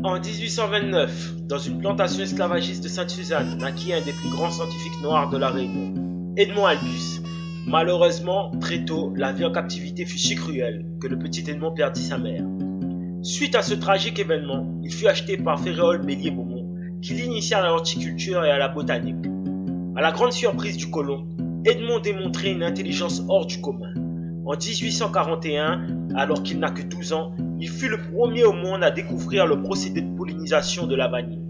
En 1829, dans une plantation esclavagiste de Sainte-Suzanne, naquit un des plus grands scientifiques noirs de la Réunion, Edmond Albus. Malheureusement, très tôt, la vie en captivité fut si cruelle que le petit Edmond perdit sa mère. Suite à ce tragique événement, il fut acheté par Féréole Bélier-Beaumont, qui l'initia à l'horticulture et à la botanique. À la grande surprise du colon, Edmond démontrait une intelligence hors du commun. En 1841, alors qu'il n'a que 12 ans, il fut le premier au monde à découvrir le procédé de pollinisation de la vanille.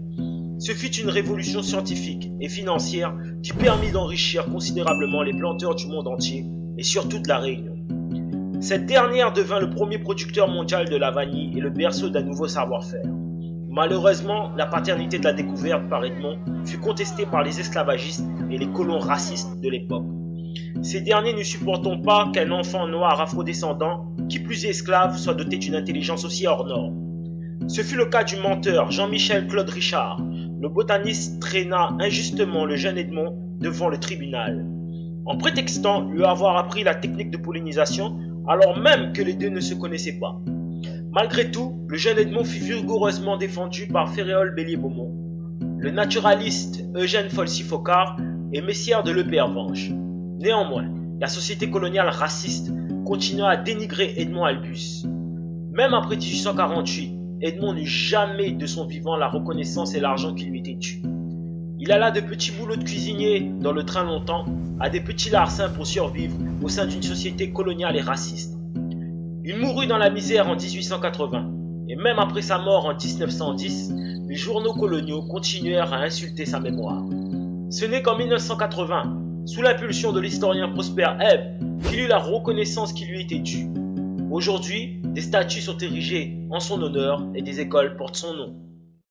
Ce fut une révolution scientifique et financière qui permit d'enrichir considérablement les planteurs du monde entier et surtout de la Réunion. Cette dernière devint le premier producteur mondial de la vanille et le berceau d'un nouveau savoir-faire. Malheureusement, la paternité de la découverte par Edmond fut contestée par les esclavagistes et les colons racistes de l'époque. Ces derniers ne supportant pas qu'un enfant noir afrodescendant, qui plus est esclave, soit doté d'une intelligence aussi hors norme. Ce fut le cas du menteur Jean-Michel Claude Richard. Le botaniste traîna injustement le jeune Edmond devant le tribunal, en prétextant lui avoir appris la technique de pollinisation alors même que les deux ne se connaissaient pas. Malgré tout, le jeune Edmond fut vigoureusement défendu par Féréole Bélier-Beaumont, le naturaliste Eugène Folcy-Focard et Messière de Lepervenche. Néanmoins, la société coloniale raciste continua à dénigrer Edmond Albus. Même après 1848, Edmond n'eut jamais de son vivant la reconnaissance et l'argent qui lui étaient dus. Il alla de petits boulots de cuisinier dans le train longtemps à des petits larcins pour survivre au sein d'une société coloniale et raciste. Il mourut dans la misère en 1880 et même après sa mort en 1910, les journaux coloniaux continuèrent à insulter sa mémoire. Ce n'est qu'en 1980, sous l'impulsion de l'historien Prosper Ebb, qu'il eut la reconnaissance qui lui était due. Aujourd'hui, des statues sont érigées en son honneur et des écoles portent son nom.